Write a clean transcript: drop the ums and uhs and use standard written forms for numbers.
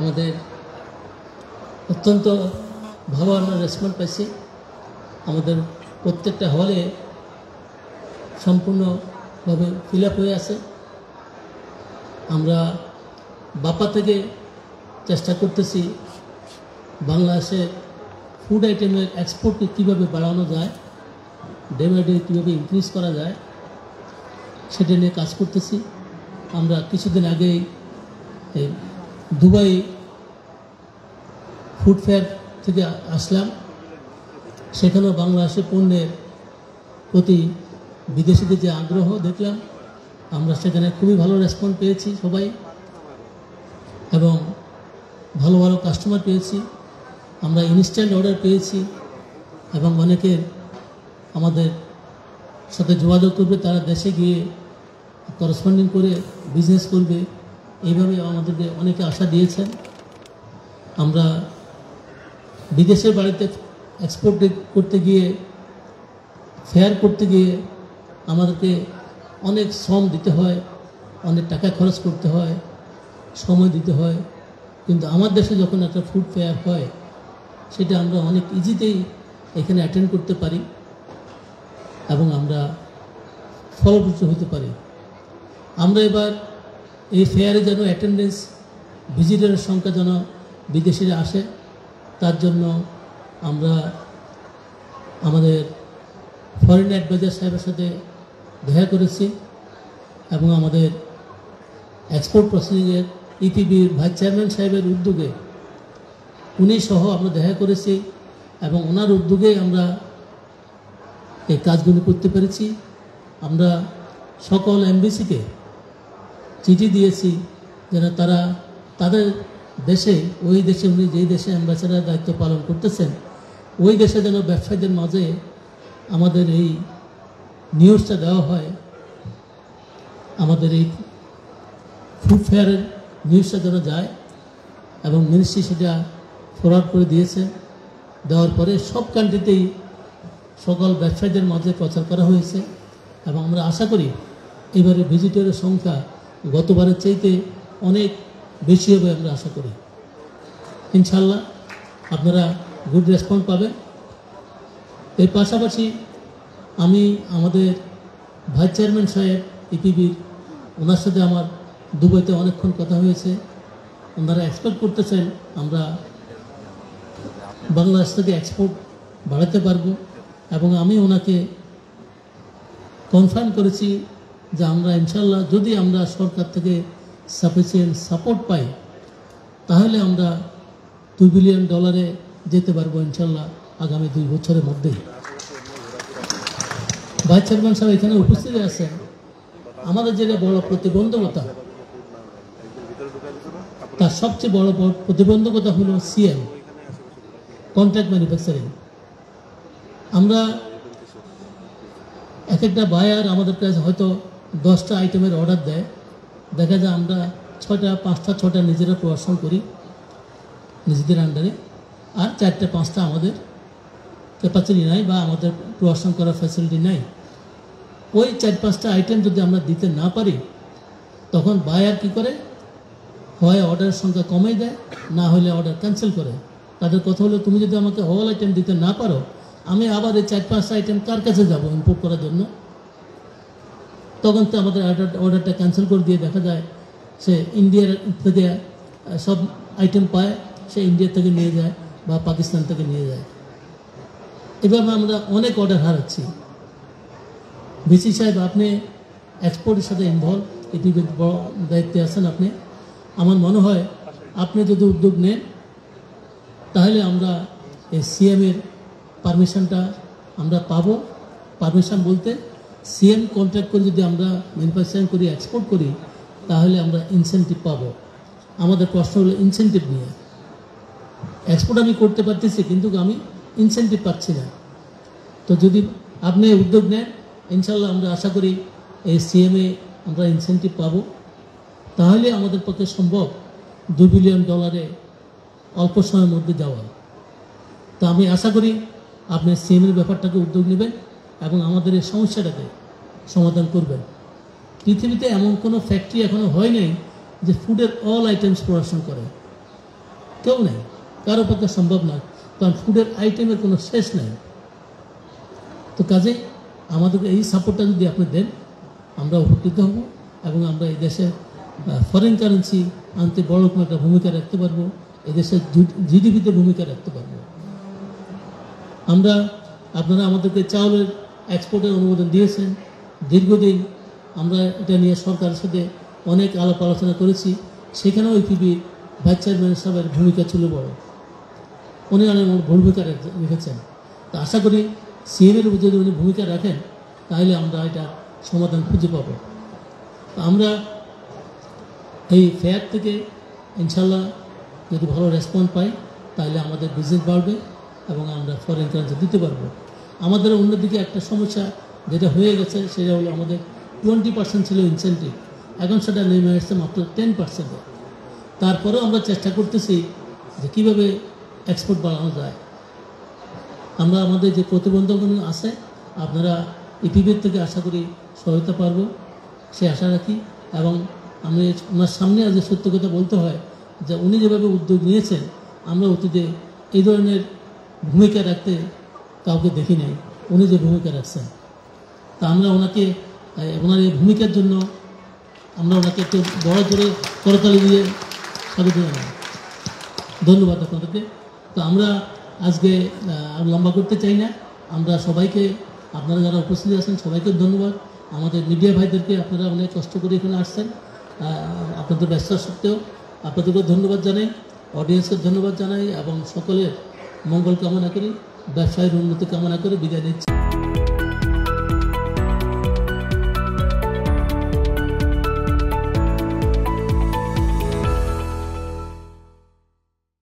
আমাদের অত্যন্ত ভালো আমরা রেসপন্স পাইছি। আমাদের প্রত্যেকটা হলে সম্পূর্ণভাবে ফিল আপ হয়ে আছে। আমরা বাপা থেকে চেষ্টা করতেছি বাংলাদেশে ফুড আইটেমের এক্সপোর্টকে কীভাবে বাড়ানো যায়, ডে বাই ডে কীভাবে ইনক্রিজ করা যায় সেটা নিয়ে কাজ করতেছি। আমরা কিছুদিন আগেই দুবাই ফুড ফেয়ার থেকে আসলাম, সেখানেও বাংলাদেশের পণ্যের প্রতি বিদেশিদের যে আগ্রহ দেখলাম, আমরা সেখানে খুবই ভালো রেসপন্স পেয়েছি সবাই, এবং ভালো ভালো কাস্টমার পেয়েছি। আমরা ইনস্ট্যান্ট অর্ডার পেয়েছি এবং অনেকের আমাদের সাথে যোগাযোগ করবে, তারা দেশে গিয়ে করসপন্ডিং করে বিজনেস করবে, এইভাবে আমাদেরকে অনেকে আশা দিয়েছেন। আমরা বিদেশের বাড়িতে এক্সপোর্ট করতে গিয়ে, ফেয়ার করতে গিয়ে আমাদেরকে অনেক শ্রম দিতে হয়, অনেক টাকা খরচ করতে হয়, সময় দিতে হয়। কিন্তু আমার দেশে যখন একটা ফুড ফেয়ার হয় সেটা আমরা অনেক ইজিতেই এখানে অ্যাটেন্ড করতে পারি এবং আমরা ফলপ্রসূ হতে পারি। আমরা এবার এই ফেয়ারে যেন অ্যাটেন্ডেন্স, ভিজিটরের সংখ্যা যেন বিদেশিরা আসে, তার জন্য আমরা আমাদের ফরেন অ্যাডভাইজার সাহেবের সাথে দেখা করেছি এবং আমাদের এক্সপোর্ট প্রসেসিংয়ের ইপিবির ভাইস চেয়ারম্যান সাহেবের উদ্যোগে উনি সহ আমরা দেখা করেছি এবং ওনার উদ্যোগে আমরা এই কাজগুলি করতে পেরেছি। আমরা সকল এমবিসিকে চিঠি দিয়েছি যেন তারা তাদের দেশে, ওই দেশে উনি যেই দেশে অ্যাম্বাসেডার দায়িত্ব পালন করতেছেন, ওই দেশে যেন ব্যবসায়ীদের মাঝে আমাদের এই নিউজটা দেওয়া হয়, আমাদের এই ফুড ফেয়ারের নিউজটা যেন যায়। এবং মিনিস্ট্রি সেটা ফরওয়ার্ড করে দিয়েছে। দেওয়ার পরে সব কান্ট্রিতেই সকল ব্যবসায়ীদের মাঝে প্রচার করা হয়েছে এবং আমরা আশা করি এবারে ভিজিটরের সংখ্যা গতবারের চাইতে অনেক বেশি হবে, আমরা আশা করি। ইনশাল্লাহ আপনারা গুড রেসপন্স পাবেন। এর পাশাপাশি আমি আমাদের ভাইস চেয়ারম্যান সাহেব ইপিবির, ওনার সাথে আমার দুবাইতে অনেকক্ষণ কথা হয়েছে। ওনারা এক্সপেক্ট করতেছেন আমরা বাংলাদেশ থেকে এক্সপোর্ট বাড়াতে পারবো এবং আমি ওনাকে কনফার্ম করেছি যে আমরা ইনশাল্লাহ যদি আমরা সরকার থেকে সাফিসিয়েন্ট সাপোর্ট পাই তাহলে আমরা $2 বিলিয়ন যেতে পারবো ইনশাল্লাহ আগামী 2 বছরের মধ্যেই। ভাইস চেয়ারম্যান সাহেব এখানে উপস্থিত আছেন। আমাদের যেটা বড় প্রতিবন্ধকতা, তার সবচেয়ে বড় প্রতিবন্ধকতা হলো সিএম, কন্ট্রাক্ট ম্যানুফ্যাকচারিং। আমরা এক একটা বায়ার আমাদের কাছে হয়তো 10টা আইটেমের অর্ডার দেয়, দেখা যায় আমরা 6টা 5টা 6টা নিজেরা প্রোডাকশন করি নিজেদের আন্ডারে, আর 4টা 5টা আমাদের ক্যাপাসিটি নাই বা আমাদের প্রোডাকশন করার ফ্যাসিলিটি নাই। ওই 4-5টা আইটেম যদি আমরা দিতে না পারি তখন বায়ার কি করে, হয় অর্ডারের সংখ্যা কমে দেয়, না হলে অর্ডার ক্যান্সেল করে। তাদের কথা হলো তুমি যদি আমাকে হোল আইটেম দিতে না পারো, আমি আবার এই 4-5টা আইটেম কার কাছে যাব ইম্পোর্ট করার জন্য? তখন তো আমাদের অর্ডারটা ক্যান্সেল করে দিয়ে দেখা যায় সে ইন্ডিয়ার থেকে সব আইটেম পায়, সে ইন্ডিয়া থেকে নিয়ে যায় বা পাকিস্তান থেকে নিয়ে যায়। এভাবে আমরা অনেক অর্ডার হারাচ্ছি। ভিসি সাহেব, আপনি এক্সপোর্টের সাথে ইনভলভ, এটি বড় দায়িত্বে আছেন আপনি। আমার মনে হয় আপনি যদি উদ্যোগ নেন তাহলে আমরা এই সিএমের পারমিশনটা আমরা পাবো। পারমিশন বলতে সিএম কন্ট্রাক্ট করে যদি আমরা ম্যানুফ্যাকচারিং করি, এক্সপোর্ট করি, তাহলে আমরা ইনসেন্টিভ পাবো। আমাদের প্রশ্ন হলো ইনসেন্টিভ নিয়ে। এক্সপোর্ট আমি করতে পারতেছি কিন্তু আমি ইনসেন্টিভ পাচ্ছি না। তো যদি আপনি উদ্যোগ নেন ইনশাল্লাহ আমরা আশা করি এই সিএমএ আমরা ইনসেন্টিভ পাবো, তাহলে আমাদের পক্ষে সম্ভব $2 বিলিয়ন অল্প সময়ের মধ্যে যাওয়া। তো আমি আশা করি আপনি সিএমের ব্যাপারটাকে উদ্যোগ নেবেন এবং আমাদের এই সমস্যাটাকে সমাধান করবেন। পৃথিবীতে এমন কোনো ফ্যাক্টরি এখনো হয় নাই যে ফুডের অল আইটেমস প্রোডাকশন করে। কেউ নেই, কারো পক্ষে সম্ভব নয়, কারণ ফুডের আইটেমের কোনো শেষ নেই। তো কাজে আমাদেরকে এই সাপোর্টটা যদি আপনি দেন, আমরা উপকৃত হব এবং আমরা এই দেশে ফরেন কারেন্সি আনতে বড় রকম একটা ভূমিকা রাখতে পারবো, এদেশের জিডিপিতে ভূমিকা রাখতে পারবো। আপনারা আমাদেরকে চাউলের এক্সপোর্টের অনুমোদন দিয়েছেন। দীর্ঘদিন আমরা এটা নিয়ে সরকারের সাথে অনেক আলাপ আলোচনা করেছি, সেখানেও ইপিবির ভাইস চেয়ারম্যান সাহেবের ভূমিকা ছিল বড়, উনি অনেক ভূমিকা রেখেছেন। তো আশা করি সিএমের উপর যদি উনি ভূমিকা রাখেন তাহলে আমরা এটা সমাধান খুঁজে পাব। তো আমরা এই ফেয়ার থেকে ইনশাল্লাহ যদি ভালো রেসপন্স পাই তাহলে আমাদের বিজনেস বাড়বে এবং আমরা ফরেন কারেন্সি দিতে পারবো। আমাদের অন্যদিকে একটা সমস্যা যেটা হয়ে গেছে সেটা হলো আমাদের 20% ছিল ইনসেন্টিভ, এখন সেটা নেমে আসছে মাত্র 10%। তারপরেও আমরা চেষ্টা করতেছি যে কীভাবে এক্সপোর্ট বাড়ানো যায়। আমরা আমাদের যে প্রতিবন্ধকগুলো আছে আপনারা ইপিবির থেকে আশা করি সহায়তা পারবো, সে আশা রাখি। এবং আমি ওনার সামনে আজ সত্য কথা বলতে হয় যে উনি যেভাবে উদ্যোগ নিয়েছেন, আমরা অতীতে এই ধরনের ভূমিকা রাখতে কাউকে দেখি নাই, উনি যে ভূমিকা রাখছেন। তা আমরা ওনাকে ওনার এই ভূমিকার জন্য আমরা ওনাকে একটু বড় করে করতালি দিয়ে স্বাগত জানাই। ধন্যবাদ আপনাদেরকে। তো আমরা আজকে আর লম্বা করতে চাই না, আমরা সবাইকে, আপনারা যারা উপস্থিত আছেন সবাইকে ধন্যবাদ। আমাদের মিডিয়া ভাইদেরকে, আপনারা অনেক কষ্ট করে এখানে আসছেন, আপনাদের ব্যস্ত সত্ত্বেও আপনাদেরকেও ধন্যবাদ জানাই, অডিয়েন্সকে ধন্যবাদ জানাই এবং সকলের মঙ্গল কামনা করি, ব্যবসায়ের উন্নতি কামনা করে বিদায় নিচ্ছি।